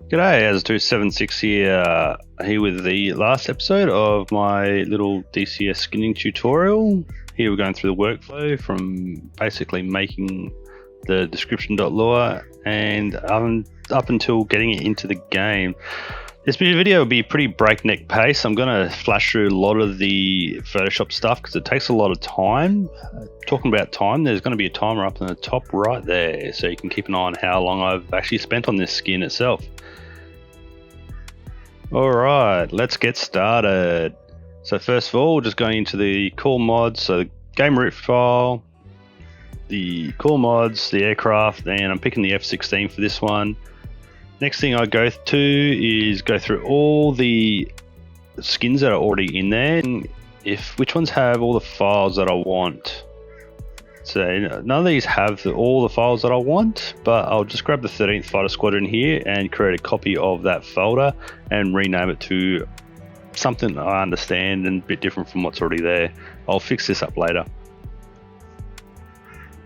G'day, as276 here with the last episode of my little DCS skinning tutorial. Here we're going through the workflow from basically making the description.lua and up until getting it into the game. This video will be pretty breakneck pace. I'm going to flash through a lot of the Photoshop stuff because it takes a lot of time. Talking about time, there's going to be a timer up in the top right there, so you can keep an eye on how long I've actually spent on this skin itself. Alright, let's get started. So first of all, just going into the core mods, so the game root file, the core mods, the aircraft, and I'm picking the F-16 for this one. Next thing I go to is go through all the skins that are already in there, and which ones have all the files that I want. So none of these have all the files that I want, but I'll just grab the 13th Fighter Squadron here and create a copy of that folder and rename it to something I understand and a bit different from what's already there. I'll fix this up later.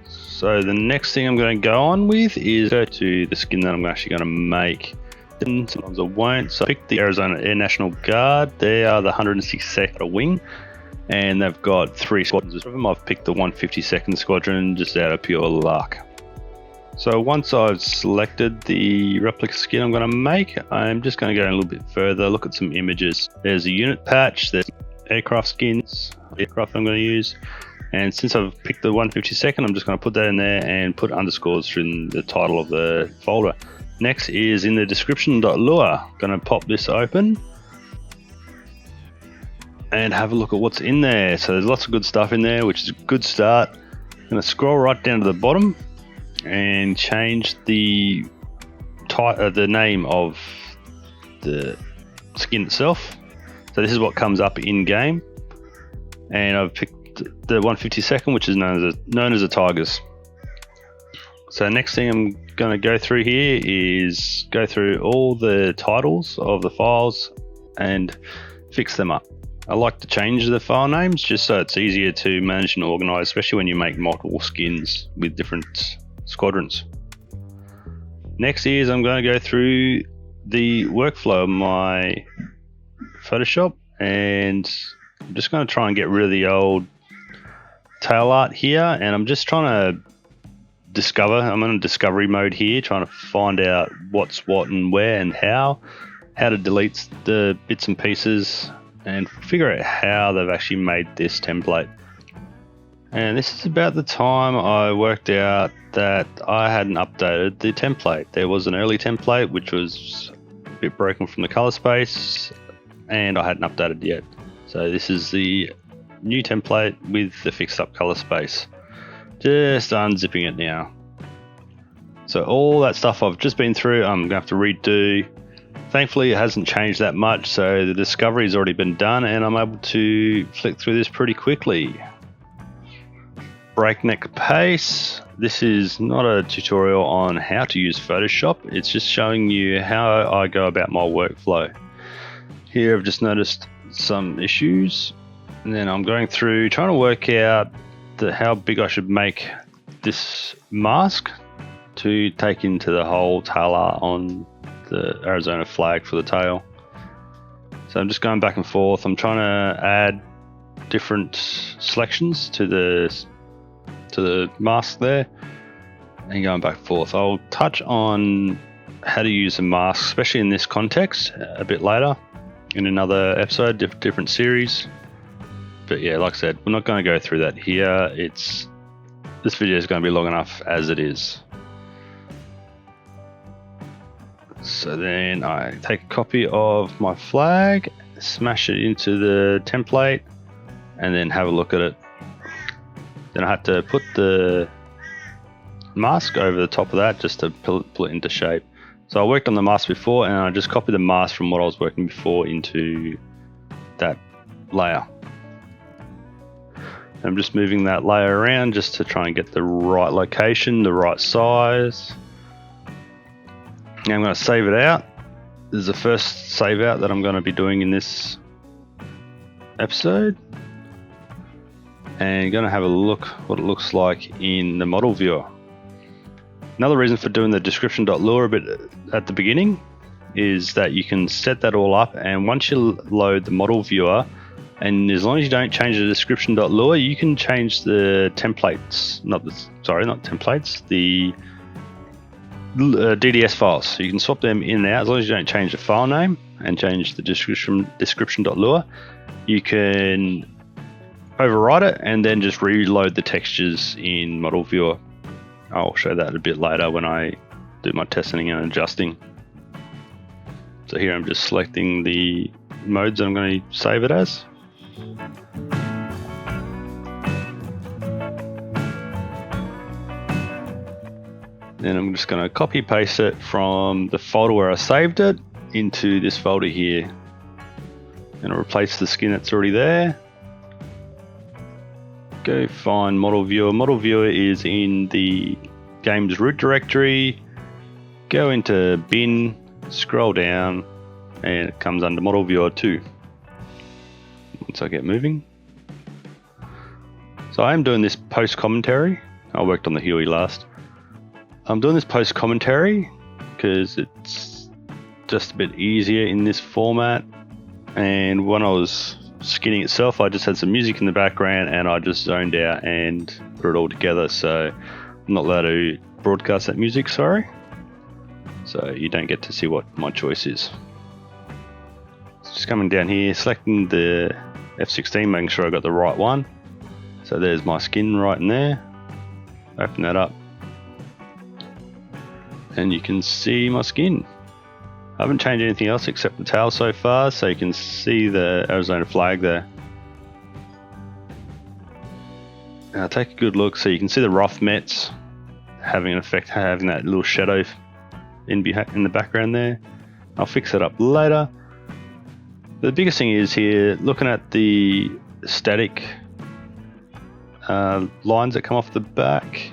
So the next thing I'm going to go on with is go to the skin that I'm actually going to make. Sometimes I won't, so I picked the Arizona Air National Guard. They are the 162nd Wing. And they've got 3 squadrons of them. I've picked the 152nd Squadron just out of pure luck. So once I've selected the replica skin I'm going to make, I'm just going to go a little bit further, look at some images. There's a unit patch, there's aircraft skins, aircraft I'm going to use. And since I've picked the 152nd, I'm just going to put that in there and put underscores through the title of the folder. Next is in the description.lua. Going to pop this open and have a look at what's in there. So there's lots of good stuff in there, which is a good start. I'm going to scroll right down to the bottom and change the name of the skin itself. So this is what comes up in game, and I've picked the 152nd, which is known as a Tigers. So next thing I'm going to go through here is go through all the titles of the files and fix them up. I like to change the file names just so it's easier to manage and organize, especially when you make multiple skins with different squadrons. Next is I'm going to go through the workflow of my Photoshop, and I'm just going to try and get rid of the old tail art here, and I'm just trying to discover. I'm in discovery mode here, trying to find out what's what and where and how to delete the bits and pieces and figure out how they've actually made this template. And this is about the time I worked out that I hadn't updated the template. There was an early template which was a bit broken from the color space, and I hadn't updated yet. So this is the new template with the fixed up color space. Just unzipping it now. So all that stuff I've just been through, I'm gonna have to redo. Thankfully, it hasn't changed that much, so the discovery has already been done, and I'm able to flick through this pretty quickly. Breakneck pace. This is not a tutorial on how to use Photoshop, it's just showing you how I go about my workflow. Here I've just noticed some issues, and then I'm going through trying to work out how big I should make this mask to take into the whole tail art on the Arizona flag for the tail. So I'm just going back and forth. I'm trying to add different selections to the mask there and going back and forth. I'll touch on how to use a mask, especially in this context, a bit later in another episode, different series. But yeah, like I said, we're not going to go through that here. This video is going to be long enough as it is. So then I take a copy of my flag, smash it into the template, and then have a look at it. Then I had to put the mask over the top of that just to pull it into shape. So I worked on the mask before, and I just copied the mask from what I was working before into that layer. I'm just moving that layer around just to try and get the right location, the right size. Now I'm going to save it out. This is the first save out that I'm going to be doing in this episode. And going to have a look what it looks like in the model viewer. Another reason for doing the description.lua a bit at the beginning is that you can set that all up, and once you load the model viewer, and as long as you don't change the description.lua, you can change the templates, not templates, the DDS files. So you can swap them in and out as long as you don't change the file name and change the description.lua. You can override it and then just reload the textures in model viewer. I'll show that a bit later when I do my testing and adjusting. So here I'm just selecting the modes that I'm going to save it as. Then I'm just going to copy paste it from the folder where I saved it into this folder here. And replace the skin that's already there. Go find model viewer. Model viewer is in the game's root directory. Go into bin, scroll down, and it comes under model viewer 2. Once I get moving. So I am doing this post commentary. I worked on the Huey last. I'm doing this post commentary because it's just a bit easier in this format. And when I was skinning itself, I just had some music in the background and I just zoned out and put it all together. So I'm not allowed to broadcast that music, sorry. So you don't get to see what my choice is. Just coming down here, selecting the F16, making sure I got the right one. So there's my skin right in there. Open that up. And you can see my skin. I haven't changed anything else except the tail so far, so you can see the Arizona flag there. Now take a good look so you can see the rough mets having an effect, having that little shadow in the background there. I'll fix it up later. The biggest thing is here, looking at the static lines that come off the back,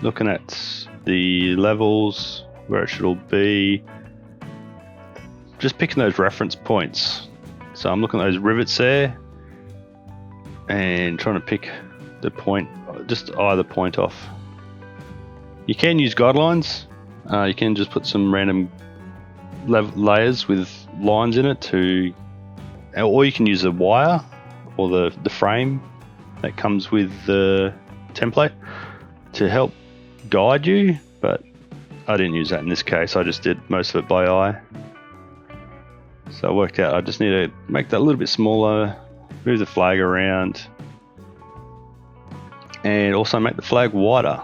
looking at the levels, where it should all be, just picking those reference points. So I'm looking at those rivets there and trying to pick the point, just either point off. You can use guidelines. You can just put some random layers with lines in it or you can use a wire or the frame that comes with the template to help guide you, but I didn't use that in this case. I just did most of it by eye. So I worked out I just need to make that a little bit smaller, move the flag around, and also make the flag wider.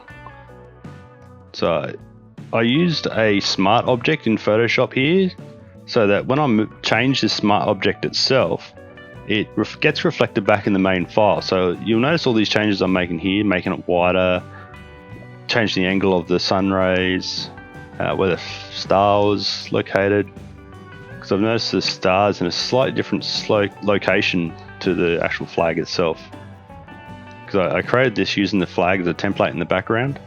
So I used a smart object in Photoshop here, so that when I change this smart object itself, it gets reflected back in the main file. So you'll notice all these changes I'm making here, making it wider, change the angle of the sun rays, where the star was located. Because I've noticed the stars in a slightly different location to the actual flag itself. Because I created this using the flag as a template in the background.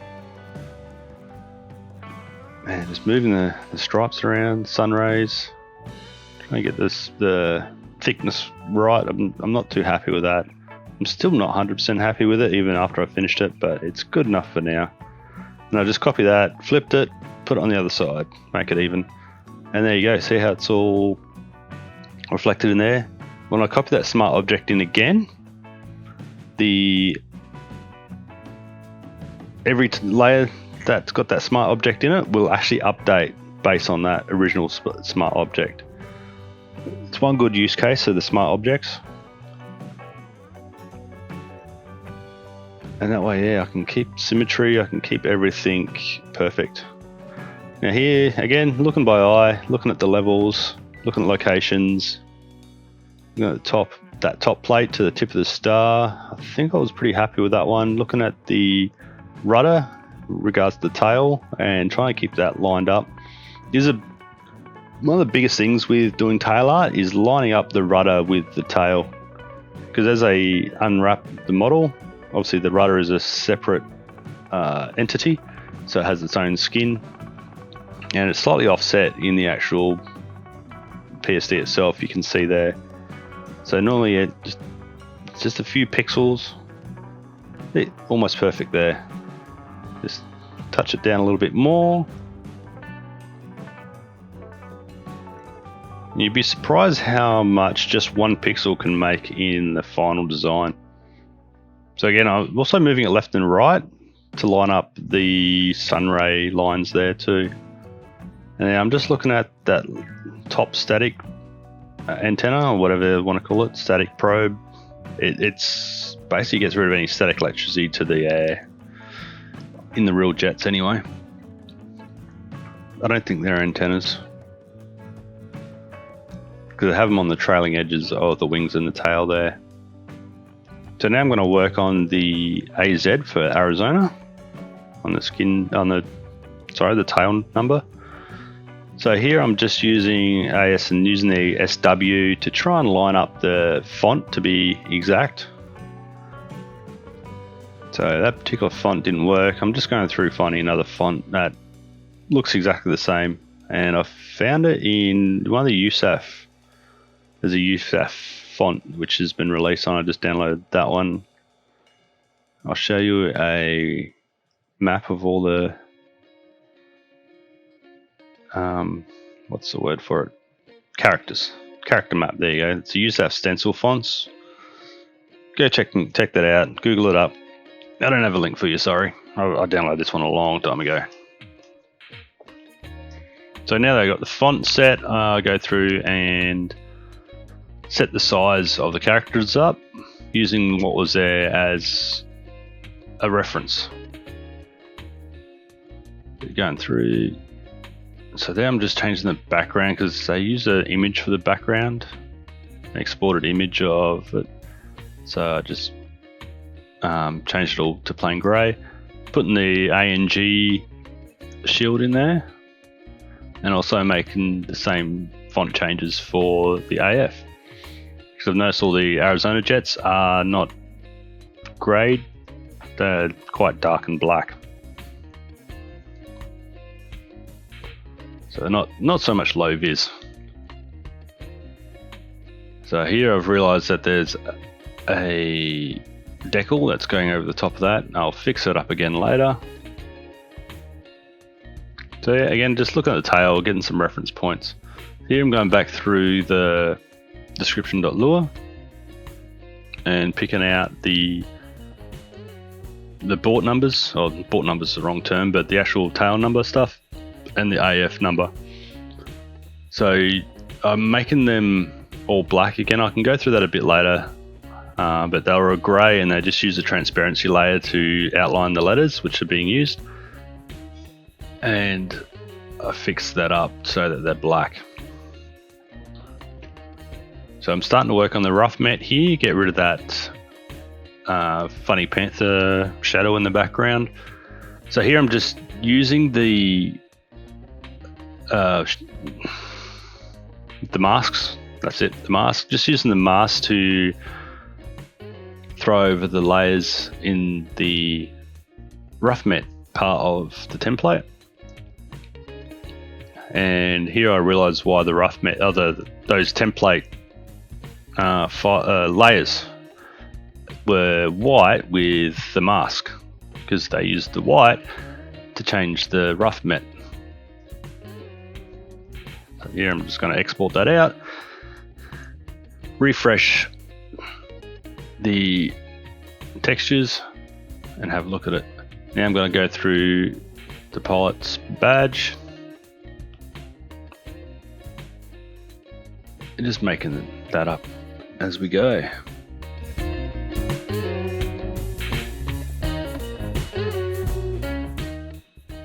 And just moving the stripes around, sun rays, trying to get the thickness right. I'm not too happy with that. I'm still not 100% happy with it even after I finished it, but it's good enough for now. And I just copy that, flipped it, put it on the other side, make it even. And there you go, see how it's all reflected in there? When I copy that smart object in again, every layer that's got that smart object in it will actually update based on that original smart object. It's one good use case of the smart objects. And that way, yeah, I can keep symmetry, I can keep everything perfect. Now here, again, looking by eye, looking at the levels, looking at locations, looking at that top plate to the tip of the star. I think I was pretty happy with that one. Looking at the rudder in regards to the tail and trying to keep that lined up. One of the biggest things with doing tail art is lining up the rudder with the tail. Because as I unwrap the model, obviously the rudder is a separate entity, so it has its own skin. And it's slightly offset in the actual PSD itself, you can see there. So normally it's just a few pixels, almost perfect there. Just touch it down a little bit more. You'd be surprised how much just one pixel can make in the final design. So again, I'm also moving it left and right to line up the sunray lines there too. And I'm just looking at that top static antenna, or whatever you want to call it, static probe. It's basically gets rid of any static electricity to the air in the real jets anyway. I don't think they're antennas, because I have them on the trailing edges of the wings and the tail there. So now I'm going to work on the AZ for Arizona on the the tail number. So here I'm just using AS and using the SW to try and line up the font to be exact. So that particular font didn't work. I'm just going through finding another font that looks exactly the same, and I found it in one of the USAF. There's a USAF font which has been released on. I just downloaded that one. I'll show you a map of all the what's the word for it? Character map. There you go. It's a USAF stencil fonts. Go check that out. Google it up. I don't have a link for you, sorry. I downloaded this one a long time ago. So now that I've got the font set, I go through and set the size of the characters up using what was there as a reference. Going through. So there I'm just changing the background because they use an image for the background, an exported image of it. So I just changed it all to plain grey, putting the ANG shield in there, and also making the same font changes for the AF. Because I've noticed all the Arizona jets are not grey, they're quite dark and black. So not so much low vis. So here I've realised that there's a decal that's going over the top of that. I'll fix it up again later. So yeah, again, just looking at the tail, getting some reference points. Here I'm going back through the description.lua and picking out the port numbers, or port numbers is the wrong term, but the actual tail number stuff and the AF number. So I'm making them all black again. I can go through that a bit later, but they were grey and they just use a transparency layer to outline the letters which are being used. And I fixed that up so that they're black. So I'm starting to work on the rough matte here, get rid of that funny panther shadow in the background. So here I'm just using the masks. That's it, the mask. Just using the mask to throw over the layers in the rough matte part of the template. And here I realized why the rough matte, those template layers were white with the mask, because they used the white to change the rough matte. So here I'm just going to export that out, refresh the textures and have a look at it. Now I'm going to go through the pilot's badge and just making that up as we go.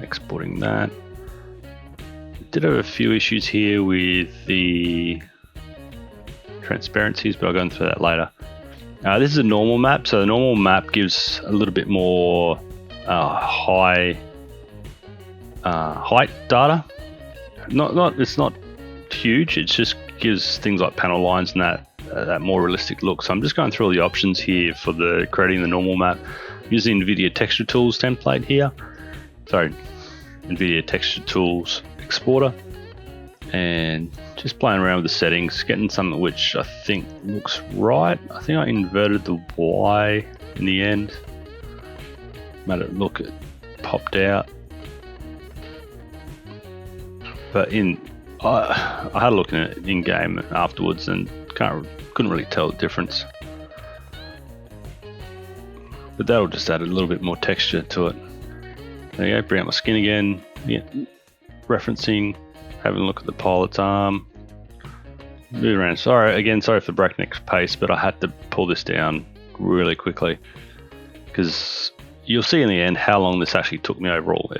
Exporting that. Did have a few issues here with the transparencies, but I'll go into that later. This is a normal map, so the normal map gives a little bit more height data. It's not huge. It just gives things like panel lines and that more realistic look. So I'm just going through all the options here for creating the normal map using NVIDIA Texture Tools template here. Sorry, NVIDIA Texture Tools exporter, and just playing around with the settings, getting something which I think looks right. I think I inverted the Y in the end, made it look, it popped out. But I had a look at it in game afterwards and couldn't really tell the difference. But that'll just add a little bit more texture to it. There you go, bring out my skin again. Yeah, referencing, having a look at the pilot's arm. Move around. Sorry for the breakneck pace, but I had to pull this down really quickly because you'll see in the end how long this actually took me overall.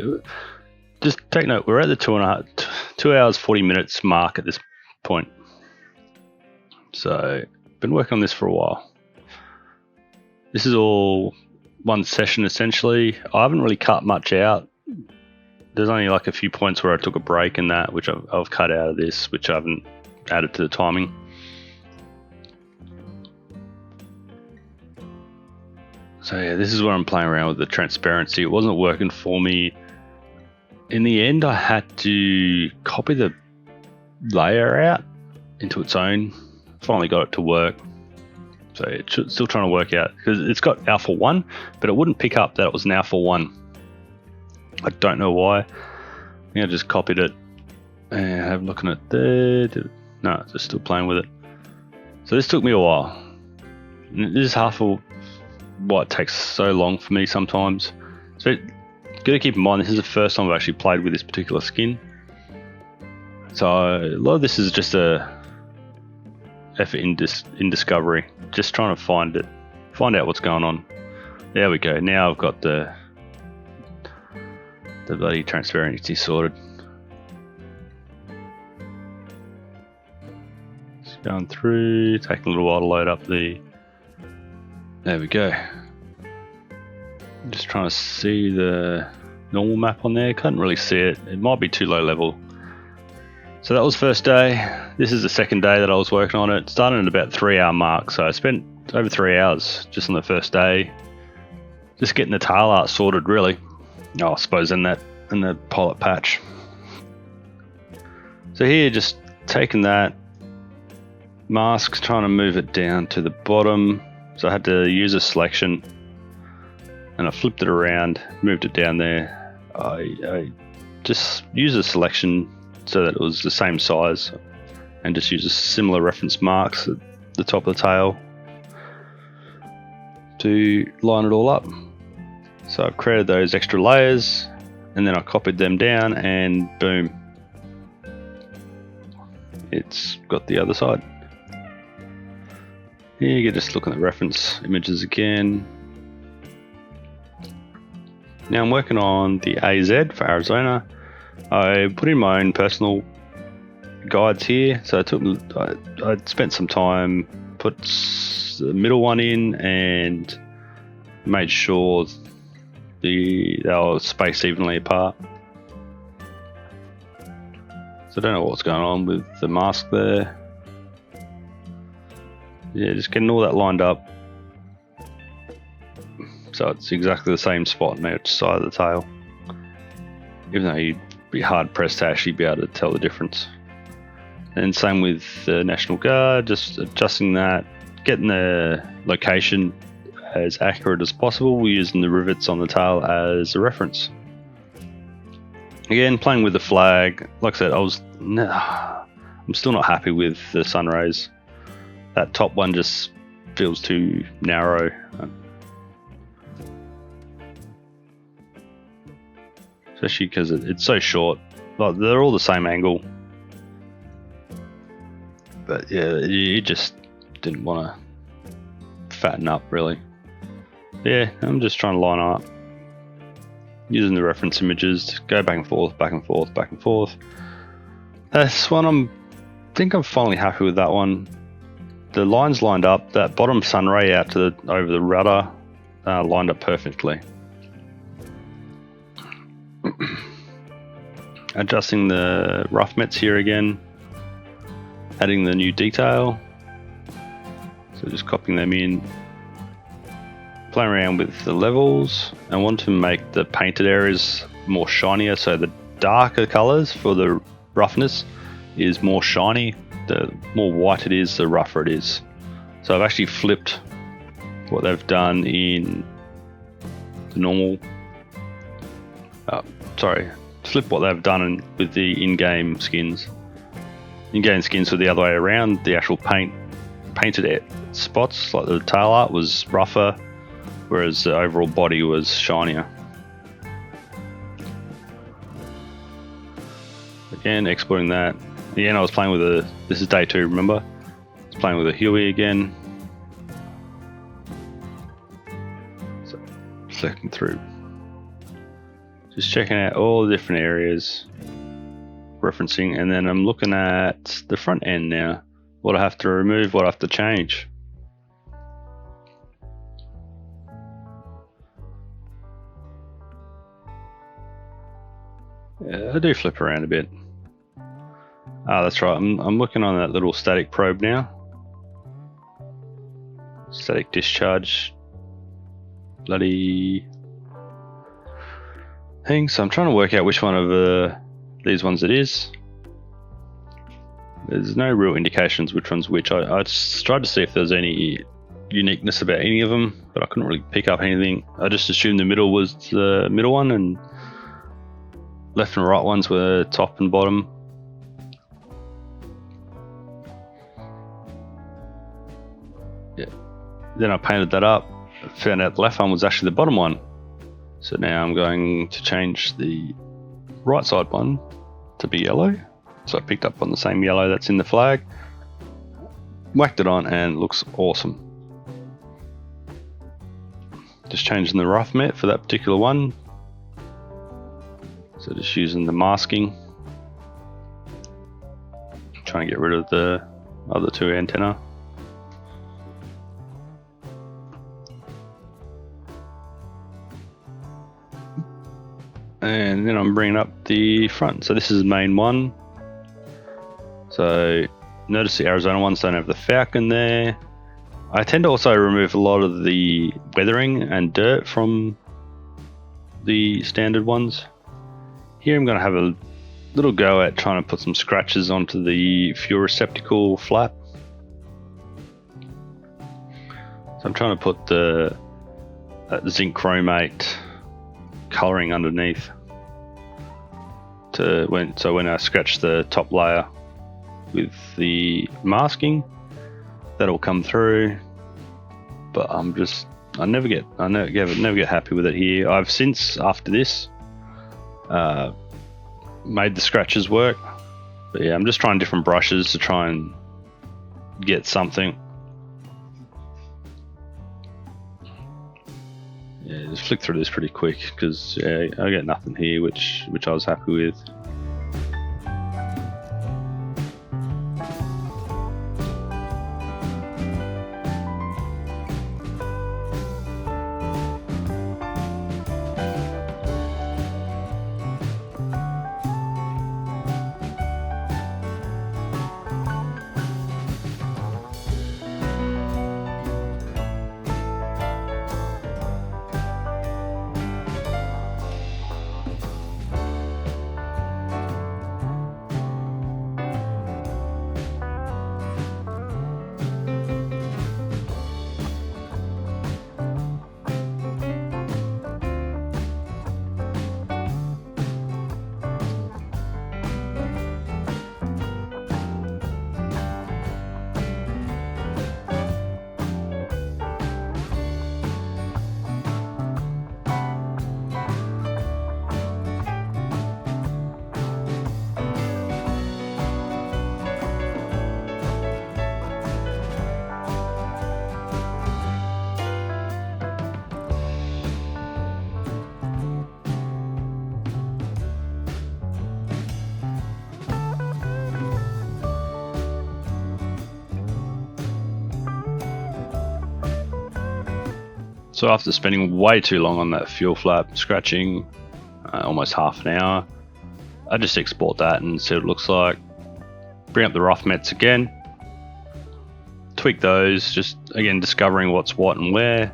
Just take note, we're at the 2 hours 40 minutes mark at this point. So, been working on this for a while. This is all one session essentially. I haven't really cut much out. There's only like a few points where I took a break in that, which I've cut out of this, which I haven't added to the timing. So yeah, this is where I'm playing around with the transparency. It wasn't working for me. In the end, I had to copy the layer out into its own. Finally got it to work. So it's still trying to work out because it's got alpha 1, but it wouldn't pick up that it was an alpha 1. I don't know why. I think I just copied it and have a look at it there. No, just still playing with it. So this took me a while. This is half of what takes so long for me sometimes. So got to keep in mind, this is the first time I've actually played with this particular skin. So a lot of this is just a effort in discovery, just trying to find out what's going on. There we go. Now I've got the bloody transparency sorted. Just going through, taking a little while to load up the. There we go. I'm just trying to see the normal map on there. Couldn't really see it. It might be too low level. So that was first day. This is the second day that I was working on it. Started at about 3 hour mark. So I spent over 3 hours just on the first day, just getting the tail art sorted really. Oh, I suppose in the pilot patch. So here, just taking that mask, trying to move it down to the bottom. So I had to use a selection and I flipped it around, moved it down there. I just used a selection so that it was the same size and just use a similar reference marks at the top of the tail to line it all up. So I've created those extra layers and then I copied them down and boom, it's got the other side. Here you can just look at the reference images again. Now I'm working on the AZ for Arizona. I put in my own personal guides here, so I spent some time, put the middle one in and made sure they were spaced evenly apart. So I don't know what's going on with the mask there. Yeah, just getting all that lined up so it's exactly the same spot on each side of the tail, even though you'd be hard pressed to actually be able to tell the difference. And same with the National Guard, just adjusting that, getting the location as accurate as possible, using the rivets on the tail as a reference. Again, playing with the flag. Like I said, I'm still not happy with the sun rays. That top one just feels too narrow. Especially because it's so short. Like, they're all the same angle. But yeah, you just didn't want to fatten up really. Yeah, I'm just trying to line up. Using the reference images, go back and forth, back and forth, back and forth. This one, I think I'm finally happy with that one. The lines lined up, that bottom sun ray out to over the rudder lined up perfectly. Adjusting the rough mets here again, adding the new detail. So just copying them in, playing around with the levels. I want to make the painted areas more shinier, so the darker colors for the roughness is more shiny. The more white it is, the rougher it is. So I've actually flipped what they've done in the normal. Flip what they've done with the in-game skins. in game skins were the other way around. The actual painted spots, like the tail art, was rougher, whereas the overall body was shinier. Again, exporting that. Again, I was playing with this is day 2, remember? I was playing with a Huey again. So, flicking through. Just checking out all the different areas, referencing, and then I'm looking at the front end now. What I have to remove, what I have to change. Yeah, I do flip around a bit. Ah, that's right. I'm looking on that little static probe now. Static discharge. Bloody thing. So I'm trying to work out which one of these ones it is. There's no real indications which one's which. I just tried to see if there's any uniqueness about any of them, but I couldn't really pick up anything. I just assumed the middle was the middle one and left and right ones were top and bottom. Yeah. Then I painted that up. Found out the left one was actually the bottom one. So now I'm going to change the right side one to be yellow. So I picked up on the same yellow that's in the flag, whacked it on, and it looks awesome. Just changing the rough mat for that particular one. So just using the masking. Trying to get rid of the other 2 antenna. And then I'm bringing up the front. So this is main one. So notice the Arizona ones don't have the Falcon there. I tend to also remove a lot of the weathering and dirt from the standard ones. Here I'm going to have a little go at trying to put some scratches onto the fuel receptacle flap. So I'm trying to put the zinc chromate colouring underneath so when I scratch the top layer with the masking, that'll come through. But I never get happy with it here. I've since, after this, made the scratches work. But yeah, I'm just trying different brushes to try and get something. Yeah, just flick through this pretty quick because I get nothing here, which I was happy with. So after spending way too long on that fuel flap, scratching almost half an hour, I just export that and see what it looks like. Bring up the rough mats again, tweak those, just again discovering what's what and where,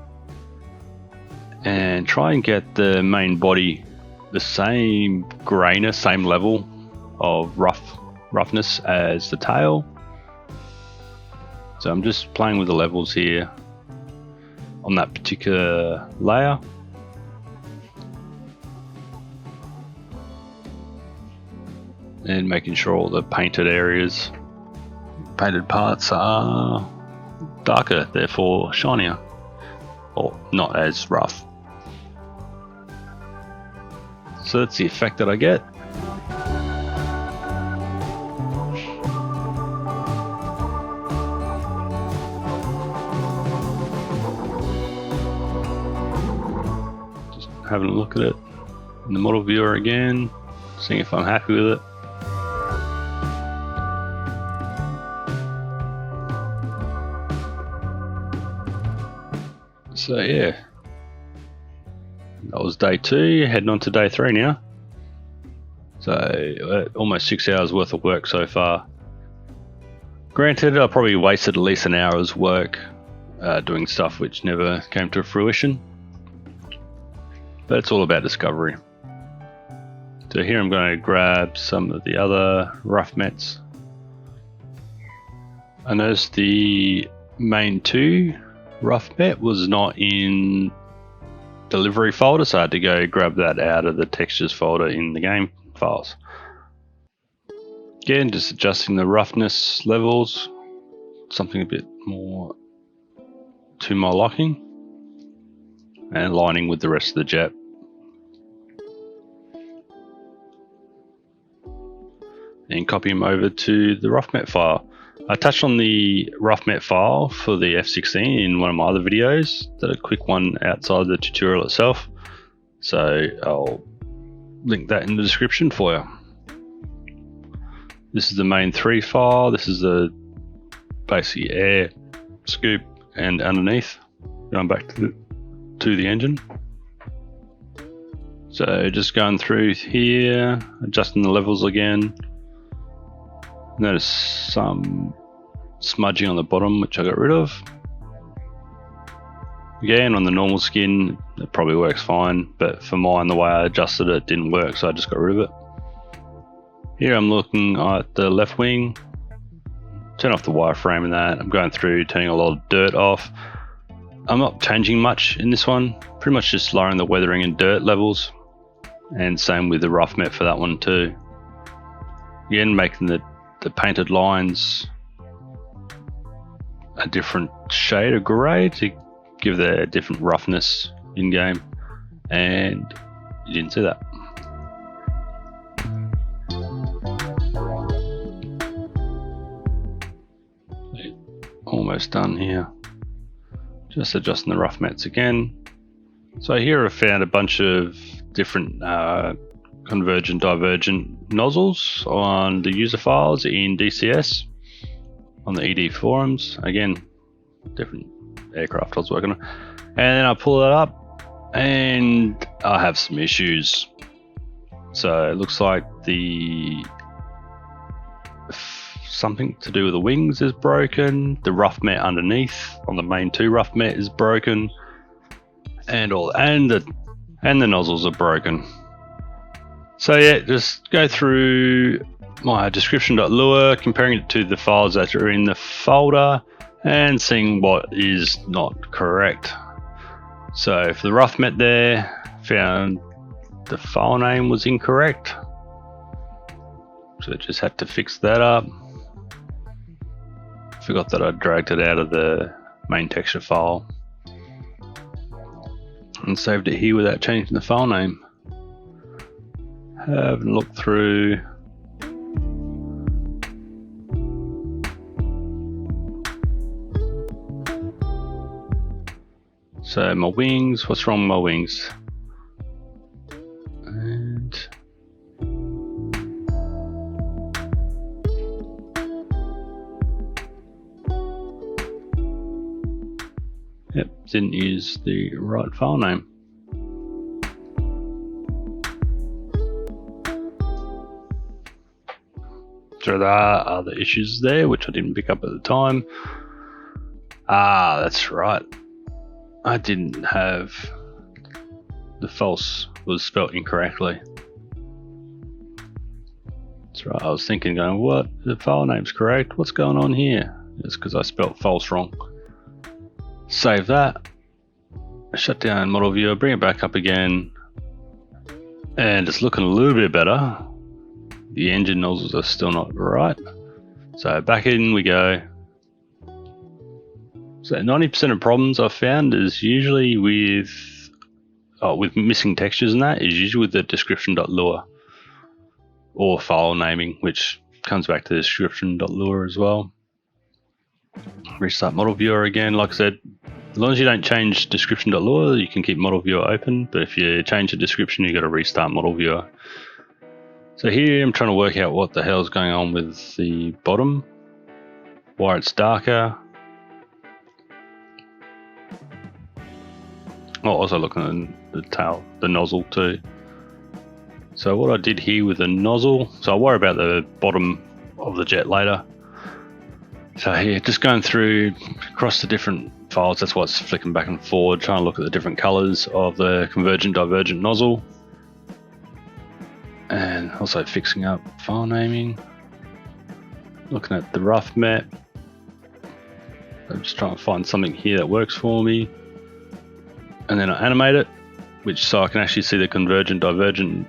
and try and get the main body the same grayness, same level of roughness as the tail. So I'm just playing with the levels here on that particular layer. And making sure all the painted areas painted parts are darker, therefore shinier, or not as rough. So that's the effect that I get. Just having a look at it in the model viewer again, seeing if I'm happy with it. So yeah, that was day 2, heading on to day 3 now. So almost 6 hours worth of work so far. Granted, I probably wasted at least an hour's work doing stuff which never came to fruition. But it's all about discovery. So here I'm going to grab some of the other rough mats. I noticed the main 2 rough mat was not in delivery folder, so I had to go grab that out of the textures folder in the game files. Again, just adjusting the roughness levels, something a bit more to my liking, and aligning with the rest of the jet. And copy them over to the rough mat file. I touched on the rough mat file for the F16 in one of my other videos. Did a quick one outside the tutorial itself, so I'll link that in the description for you. This is the main 3 file. This is the basically air, scoop, and underneath. Going back to the engine. So just going through here, adjusting the levels again. Notice some smudging on the bottom, which I got rid of. Again, on the normal skin, it probably works fine, but for mine, the way I adjusted it didn't work, so I just got rid of it. Here I'm looking at the left wing, turn off the wireframe and that. I'm going through, turning a lot of dirt off. I'm not changing much in this one, pretty much just lowering the weathering and dirt levels, and same with the rough mat for that one too. Again, making the painted lines a different shade of grey to give the different roughness in game, and you didn't see that. Almost done here. Just adjusting the rough mats again. So here I found a bunch of different convergent divergent nozzles on the user files in DCS on the ED forums. Again, different aircraft I was working on, and then I pull it up and I have some issues. So it looks like something to do with the wings is broken, the rough mat underneath on the main 2 rough mat is broken, and the nozzles are broken. So yeah, just go through my description.lua, comparing it to the files that are in the folder and seeing what is not correct. So for the rough mat there, found the file name was incorrect. So just had to fix that up. Forgot that I dragged it out of the main texture file and saved it here without changing the file name. Have a look through. So my wings, what's wrong with my wings? And yep, didn't use the right file name. So there are other issues there which I didn't pick up at the time. Ah, that's right. I didn't have the false was spelt incorrectly. That's right. I was thinking, going, what? The file name's correct. What's going on here? It's because I spelt false wrong. Save that. Shut down model viewer. Bring it back up again, and it's looking a little bit better. The engine nozzles are still not right, So back in we go. So 90% of problems I've found is usually with missing textures, and that is usually with the description.lua or file naming, which comes back to description.lua as well. Restart model viewer again. Like I said, as long as you don't change description.lua, you can keep model viewer open, but if you change the description, you got to restart model viewer. So here I'm trying to work out what the hell is going on with the bottom, why it's darker. Oh, also looking at the tail, the nozzle too. So what I did here with the nozzle, so I'll worry about the bottom of the jet later. So here, just going through across the different files, that's why it's flicking back and forward, trying to look at the different colors of the convergent divergent nozzle. And also fixing up file naming. Looking at the rough map. I'm just trying to find something here that works for me. And then I animate it, which so I can actually see the convergent divergent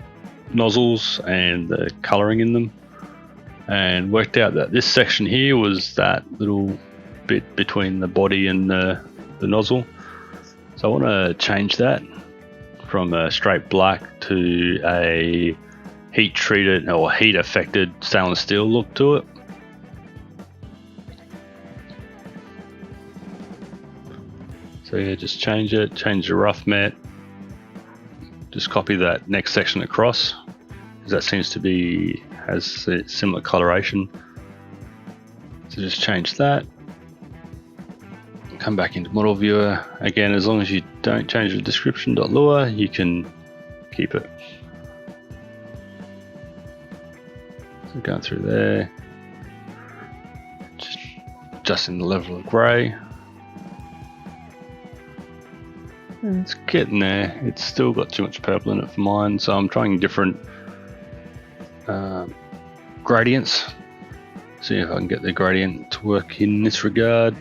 nozzles and the coloring in them, and worked out that this section here was that little bit between the body and the nozzle. So I want to change that from a straight black to a heat treated or heat affected stainless steel look to it. So yeah, just change it, change the rough mat, just copy that next section across, because that seems to be, has a similar coloration. So just change that, come back into model viewer. Again, as long as you don't change the description.lua, you can keep it. So going through there, just adjusting the level of grey. It's getting there. It's still got too much purple in it for mine, so I'm trying different gradients. See if I can get the gradient to work in this regard.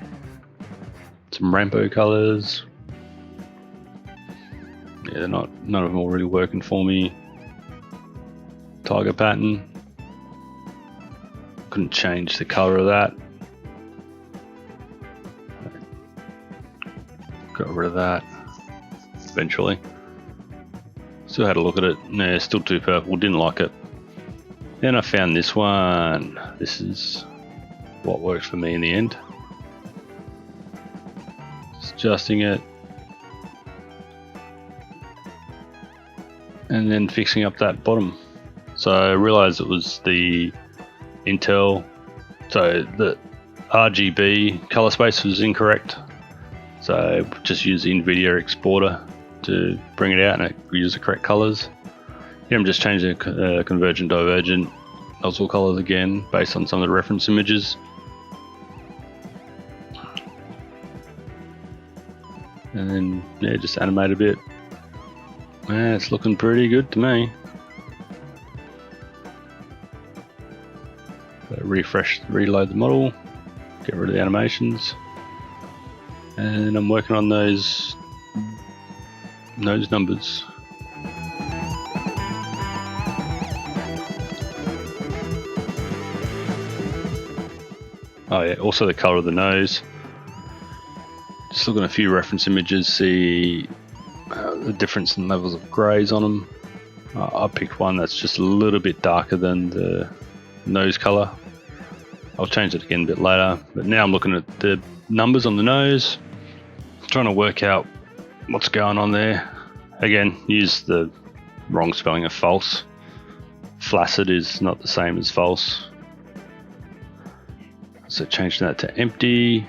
Some rainbow colors. Yeah, none of them are really working for me. Tiger pattern. Couldn't change the color of that. Got rid of that. Eventually. Still had a look at it. Nah, still too purple. Didn't like it. Then I found this one. This is what worked for me in the end. Just adjusting it. And then fixing up that bottom. So I realized it was the Intel. So the RGB color space was incorrect. So just use the NVIDIA exporter to bring it out and it uses the correct colors. Here I'm just changing the convergent divergent nozzle colors again based on some of the reference images. And then yeah, just animate a bit. Yeah, it's looking pretty good to me. So refresh, reload the model, get rid of the animations. And I'm working on those numbers. Oh yeah, also the color of the nose. Just looking at a few reference images, see the difference in levels of greys on them. I picked one that's just a little bit darker than the nose color. I'll change it again a bit later, but now I'm looking at the numbers on the nose, trying to work out what's going on there. Again, use the wrong spelling of false. Flaccid is not the same as false. So changing that to empty,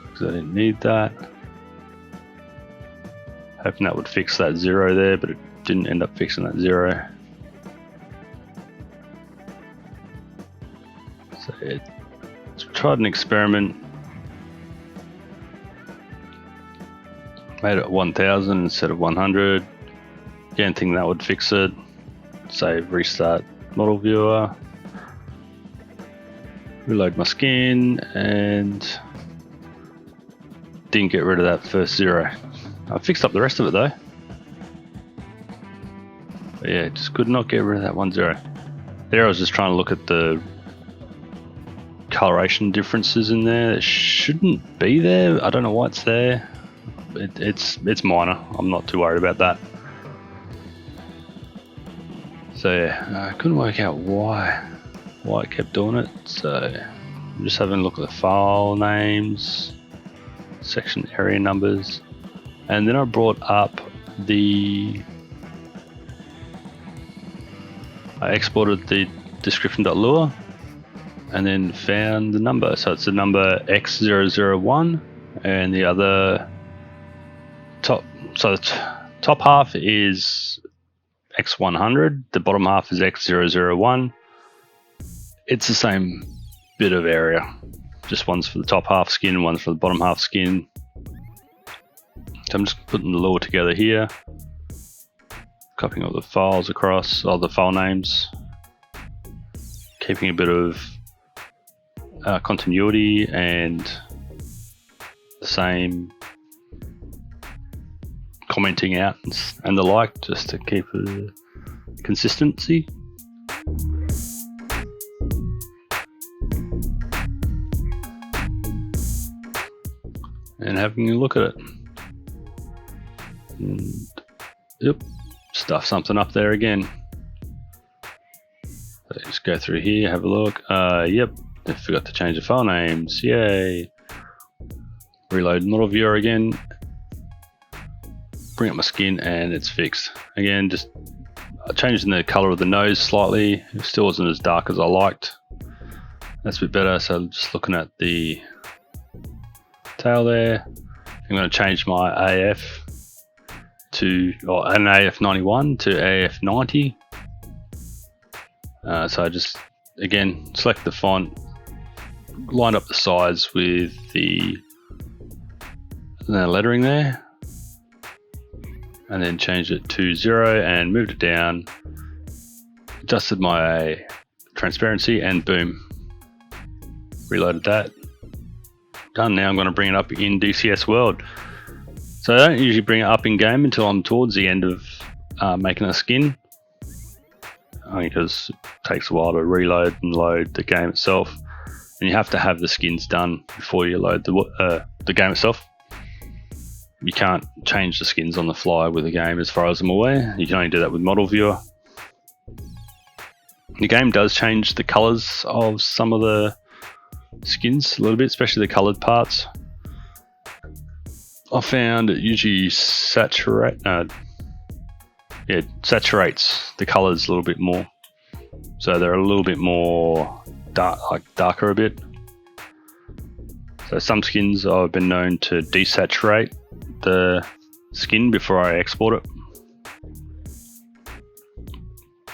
because I didn't need that. Hoping that would fix that 0 there, but it didn't end up fixing that 0. So it's tried an experiment. Made it 1000 instead of 100. Again, think that would fix it. Save, restart model viewer. Reload my skin, and didn't get rid of that first 0. I fixed up the rest of it though. But yeah, just could not get rid of that 1 0. There I was just trying to look at the coloration differences in there that shouldn't be there. I don't know why it's there. It's minor. I'm not too worried about that. So yeah, I couldn't work out why it kept doing it. So I'm just having a look at the file names, section area numbers, and then I brought up I exported the description.lua and then found the number. So it's the number X001 and the other top. So the top half is X100, the bottom half is X001. It's the same bit of area, just one's for the top half skin, one's for the bottom half skin. So I'm just putting the lure together here, copying all the files across, all the file names, keeping a bit of continuity and the same commenting out and the like, just to keep a consistency. And having a look at it. And, yep, stuff something up there again. So just go through here, have a look. Yep, I forgot to change the file names. Yay. Reload model viewer again. Bring up my skin and it's fixed. Again, just changing the color of the nose slightly. It still wasn't as dark as I liked. That's a bit better. So just looking at the tail there. I'm going to change my AF to, or an AF91 to AF90. So I just, again, select the font, line up the sides with the lettering there, and then changed it to 0 and moved it down, adjusted my transparency, and boom, reloaded that. Done. Now I'm going to bring it up in DCS World. So I don't usually bring it up in game until I'm towards the end of making a skin, only because it takes a while to reload and load the game itself, and you have to have the skins done before you load the game itself. You can't change the skins on the fly with the game, as far as I'm aware. You can only do that with model viewer. The game does change the colors of some of the skins a little bit, especially the colored parts. I found it usually saturates the colors a little bit more, so they're a little bit more darker a bit. So some skins I've been known to desaturate the skin before I export it,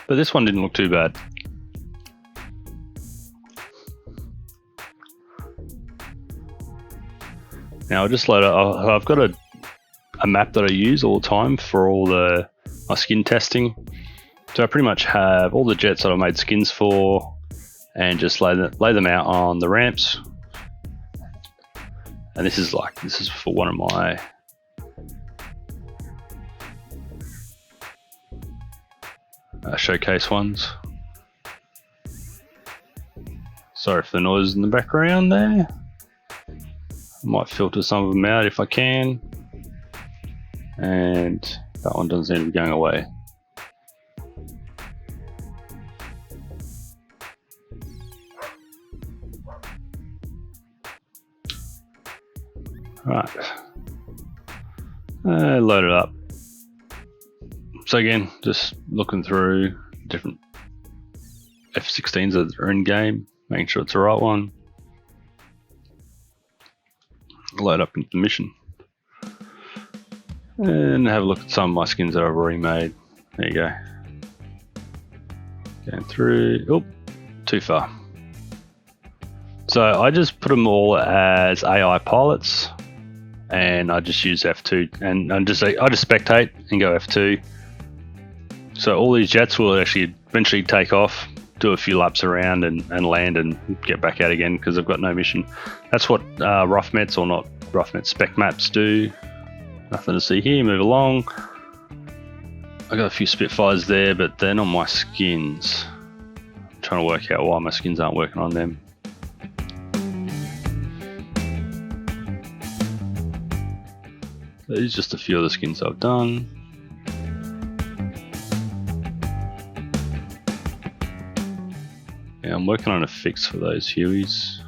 but this one didn't look too bad. Now I'll just load it. I've got a map that I use all the time for all my skin testing. So I pretty much have all the jets that I made skins for, and just lay them out on the ramps. And this is for one of my showcase ones. Sorry for the noise in the background there. I might filter some of them out if I can. And that one doesn't seem to be going away. Right. Load it up. So again, just looking through different F-16s that are in game, making sure it's the right one. Load up into the mission and have a look at some of my skins that I've already made. There you go. Going through. Oh, too far. So I just put them all as AI pilots, and I just use F2, and I just spectate and go F2. So all these jets will actually eventually take off, do a few laps around and land and get back out again, because I've got no mission. That's what rough mets, or not rough mets, spec maps do. Nothing to see here. Move along. I got a few Spitfires there, but they're not my skins. I'm trying to work out why my skins aren't working on them. These are just a few of the skins I've done. Yeah, I'm working on a fix for those Hueys.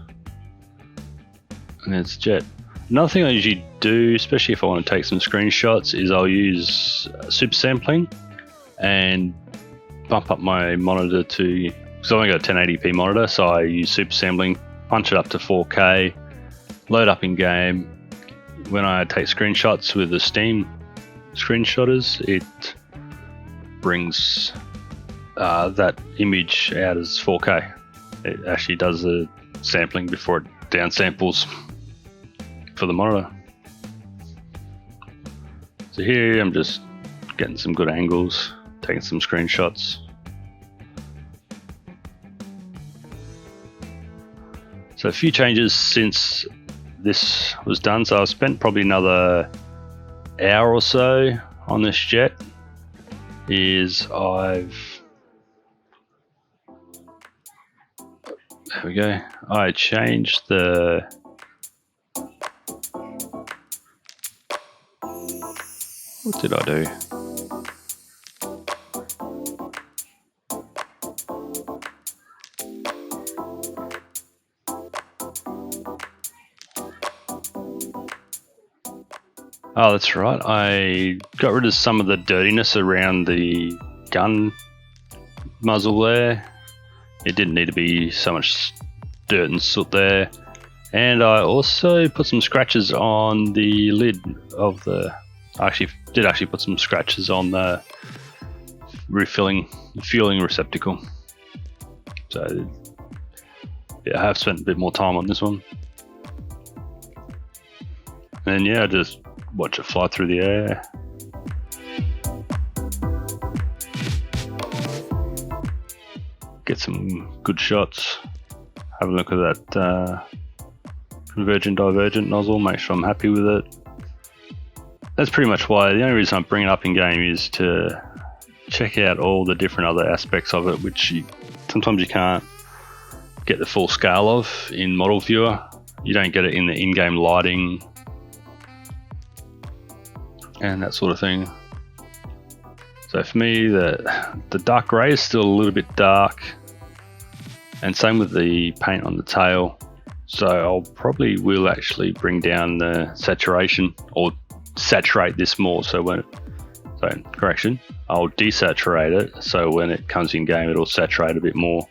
And it's Jet. Another thing I usually do, especially if I want to take some screenshots, is I'll use super sampling and bump up my monitor to, because I've only got a 1080p monitor, so I use super sampling, punch it up to 4K, load up in game. When I take screenshots with the Steam screenshotters, it brings that image out as 4K. It actually does the sampling before it downsamples for the monitor. So here I'm just getting some good angles, taking some screenshots. So a few changes since this was done. So I've spent probably another hour or so on this jet. There we go. I changed the what did I do? Oh, that's right. I got rid of some of the dirtiness around the gun muzzle there. It didn't need to be so much dirt and soot there. And I also put some scratches on the lid of the... I did actually put some scratches on the fueling receptacle. So yeah, I have spent a bit more time on this one. And yeah, just watch it fly through the air. Get some good shots. Have a look at that convergent divergent nozzle, make sure I'm happy with it. That's pretty much why. The only reason I bring it up in game is to check out all the different other aspects of it, which sometimes you can't get the full scale of in Model Viewer. You don't get it in the in-game lighting and that sort of thing. So for me, the dark grey is still a little bit dark, and same with the paint on the tail. So I'll probably will actually bring down the saturation, or saturate this more. Correction, I'll desaturate it so when it comes in game it'll saturate a bit more.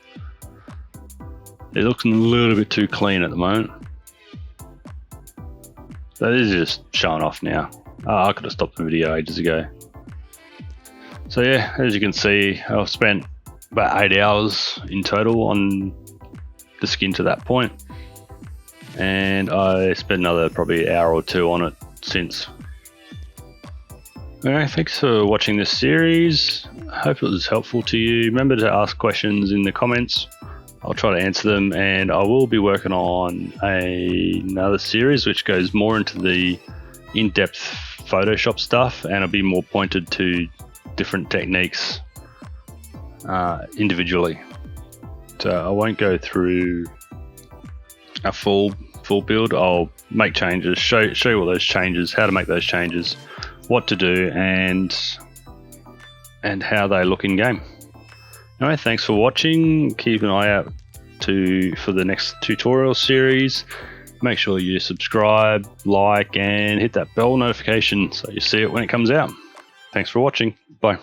It looks a little bit too clean at the moment. So this is just showing off now. I could have stopped the video ages ago. So yeah, as you can see, I've spent about 8 hours in total on the skin to that point, and I spent another probably hour or two on it since. Alright, thanks for watching this series. I hope it was helpful to you. Remember to ask questions in the comments. I'll try to answer them, and I will be working on another series which goes more into the in-depth Photoshop stuff, and it'll be more pointed to different techniques individually. So I won't go through a full build. I'll make changes, show you all those changes, how to make those changes, what to do, and how they look in game. Anyway, thanks for watching. Keep an eye out for the next tutorial series. Make sure you subscribe, like, and hit that bell notification so you see it when it comes out. Thanks for watching. Bye.